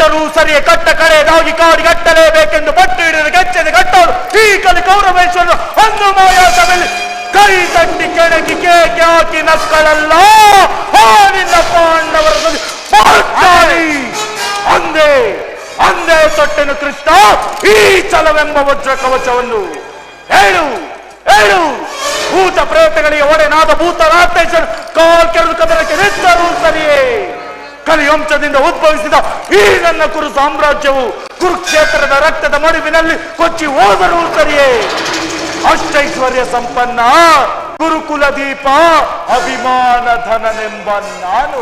ಕೆಟ್ಟರೂ ಸರಿಯೇ ಕಟ್ಟ ಕಡೆಯದಾಗಿ ಕಾಡಿಗಟ್ಟಲೇಬೇಕೆಂದು ಪಟ್ಟು ಹಿಡಿದು ಕೆಚ್ಚದೆ ಕಟ್ಟೋರು ಈ ಕಲಿ ಕೌರವೇಶ್ವರನು ಒಂದು ಮಾಯಾಟದಲ್ಲಿ ಕೈ ತಟ್ಟಿ ಕೆಣಕಿ ಕೇಕೆ ಹಾಕಿ ನಕ್ಕಳಲ್ಲ ನಿನ್ನ ಪಾಂಡವರ ಅಂದೇ ಅಂದೇ ತೊಟ್ಟೆನು ಕೃಷ್ಣ ಈ ಛಲವೆಂಬ ವಜ್ರ ಕವಚವನ್ನು. ಹೇಳು ಹೇಳು, ಭೂತ ಪ್ರೇತಗಳಿಗೆ ಒಡೆನಾದ ಭೂತರಾತೇಶ್ವರ ಕಾಲ್ ಕೆರೆದು ಕದನಕ್ಕೆ ನಿಂತರೂ ಸರಿಯೇ ಕಲಿವಂಶದಿಂದ ಉದ್ಭವಿಸಿದ ಈ ನನ್ನ ಕುರು ಸಾಮ್ರಾಜ್ಯವು ಕುರುಕ್ಷೇತ್ರದ ರಕ್ತದ ಮಡುವಿನಲ್ಲಿ ಕೊಚ್ಚಿ ಹೋದರೂ ಸರಿಯೇ ಅಷ್ಟೈಶ್ವರ್ಯ ಸಂಪನ್ನ ಗುರುಕುಲ ದೀಪ ಅಭಿಮಾನ ಧನನೆಂಬ ನಾನು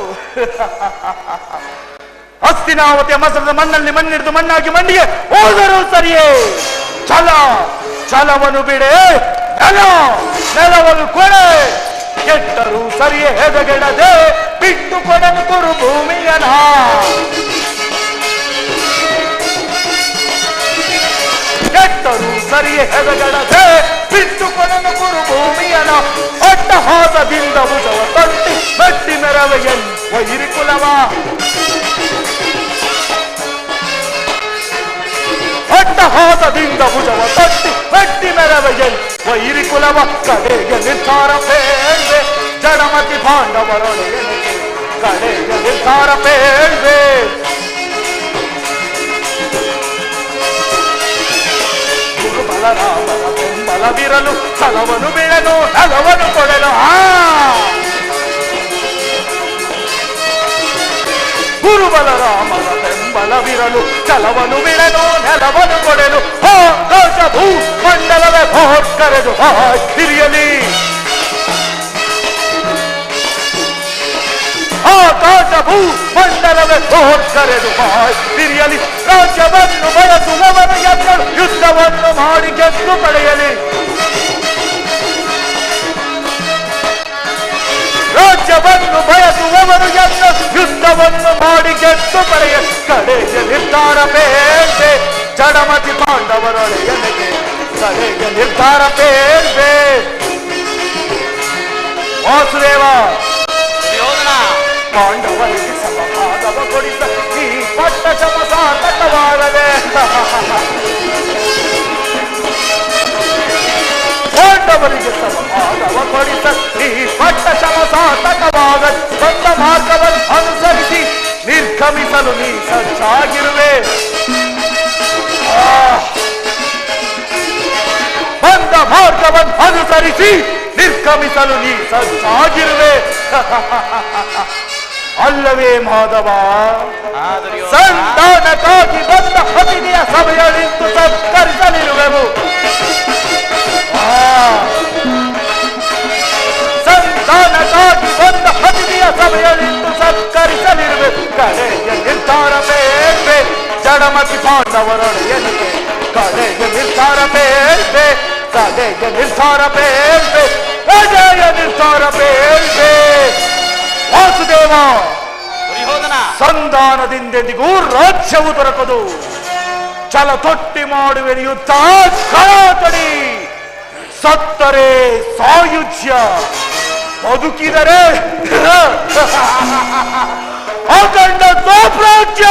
ಹಸ್ತಿನಾವತಿಯ ಮಸರದ ಮಣ್ಣಲ್ಲಿ ಮಣ್ಣಿಡಿದು ಮಣ್ಣಾಗಿ ಮಣ್ಣಿಗೆ ಹೋದರೂ ಸರಿಯೇ ಛಲವನ್ನು ಬಿಡೆ ನೆಲವನ್ನು ಕೊಡೆ ಕೆಟ್ಟರೂ ಸರಿಯೇ ಹೆದಗೆಡದೆ ಬಿಟ್ಟು ಕೊಡಲು ಕುರು ಭೂಮಿಯನ ಕೆಟ್ಟರೂ ಸರಿಯೇ ಹೆದಗೆಡದೆ ಬಿಟ್ಟು ಕೊಡಲು ಕುರು ಭೂಮಿಯನ ಅಟ್ಟಹಾಸದಿಂದ ಭುಜವ ತಟ್ಟಿ ಮೆಟ್ಟಿ ಮೆರವೆಯನ್ನು ವೈರಿಕುಲವ ಅಟ್ಟಹಾಸದಿಂದ ಭುಜವ ತಟ್ಟಿ ಮೆಟ್ಟಿ ಮೆರವೆಯನ್ನು ವೈರಿಕುಲವ ಕಡೆಗೆ ನಿರ್ಧಾರ ಬೇಡ್ವೆ ಜಡಮತಿ ಪಾಂಡವರೊಳಗೆ ಕಡೆಗೆ ನಿರ್ಧಾರ ಬೇಡ್ವೆ ಗುರು ಬಲರಾಮನ ಬೆಂಬಲವಿರಲು ಛಲವನ್ನು ಬಿಡಲು ನೆಲವನ್ನು ಕೊಡಲು ಗುರು ಬಲರಾಮನ ಬೆಂಬಲವಿರಲು ಛಲವನ್ನು ಬಿಡಲು ನೆಲವನ್ನು ಕೊಡಲು ಆಕಾಶ ಭೂ ಮಂಡಲವೇ ಭೋಟ್ ಕರೆದು ಹಿರಿಯಲಿ ಆಕಾಶ ಭೂ ಮಂಡಲವೇ ಭೋಟ್ ಕರೆದು ಹಿರಿಯಲಿ ರಾಜ್ಯವನ್ನು ಬಯಸುವವರ ಎದುರು ಯುದ್ಧವನ್ನು ಮಾಡಿ ಗೆದ್ದು ಪಡೆಯಲಿ ರಾಜ್ಯವನ್ನು ಬಯಸುವವರು ಎದ್ದು ಯುದ್ಧವನ್ನು ಮಾಡಿ ಗೆದ್ದು ಪಡೆಯಲಿ ಕಡೆಗೆ ನಿರ್ಧಾರ ಬೇಡ್ವೆ ಜಡಮತಿ ಪಾಂಡವರೊಳಗೆ ಕಡೆಗೆ ನಿರ್ಧಾರ ಬೇಡ್ವೆ ವಾಸುದೇವ ಪಾಂಡವರಿಗೆ ಸಮಭಾಗವ ಕೊಡಿಸ ಈ ಪಟ್ಟ ಸಮಸಾರ್ಥಕವಾಗದೆ ಪಾಂಡವರಿಗೆ ಸಮಭಾಗವ ಕೊಡಿಸ ಈ ಪಟ್ಟ ಸಮಸಾರ್ಥಕವಾಗದೆ ಬಂದ ಮಾರ್ಗವನ್ನು ಅನುಸರಿಸಿ ನಿರ್ಗಮಿಸಲು ನೀ ಸಜ್ಜಾಗಿರುವೆ ಬಂದ ಮಾರ್ಗವನ್ನು ಅನುಸರಿಸಿ ನಿರ್ಗಮಿಸಲು ನೀ ಸಜ್ಜಾಗಿರುವೆ ಅಲ್ಲವೇ ಮಾಧವ ಸಂತಾನಕ್ಕಾಗಿ ಬಂದ ಅತಿಥಿಯ ಸಭೆಯಲ್ಲಿಂದು ಸತ್ಕರಿಸಲಿರುವೆವು ಸಂತಾನಕ್ಕಾಗಿ ಬಂದ ಅತಿಥಿಯ ಸಭೆಯಲ್ಲಿಂದು ಸತ್ಕರಿಸಲಿರುವೆ ಕಡೆಗೆ ನಿರ್ಧಾರ ಬೇಡ್ವೆ ಜಡಮತಿ ಪಾಂಡವರೊಳಗೆ ಕಡೆಗೆ ನಿರ್ಧಾರ ಬೇಡ್ವೆ ಕಡೆಗೆ ನಿರ್ಧಾರ ಬೇಡ್ವೆ ಅಜಯ ನಿರ್ಧಾರ ಬೇಡ್ವೆ ವಾಸುದೇವ ಸಂಧಾನದಿಂದೆಂದಿಗೂ ರಾಜ್ಯವು ದೊರಕದು ಛಲ ತೊಟ್ಟಿ ಮಾಡುವೆ ಯುದ್ಧ ಕಳಾತಡಿ ಸತ್ತರೆ ಸಾಯುಜ್ಯ ಬದುಕಿದರೆ ಅಖಂಡ ಸಾಮ್ರಾಜ್ಯ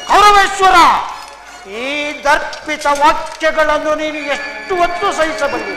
ಕೌರವೇಶ್ವರ ಈ ದರ್ಪಿತ ವಾಕ್ಯಗಳನ್ನು ನೀನು ಎಷ್ಟು ಹೊತ್ತು ಸಹಿಸಬಲ್ಲೆ?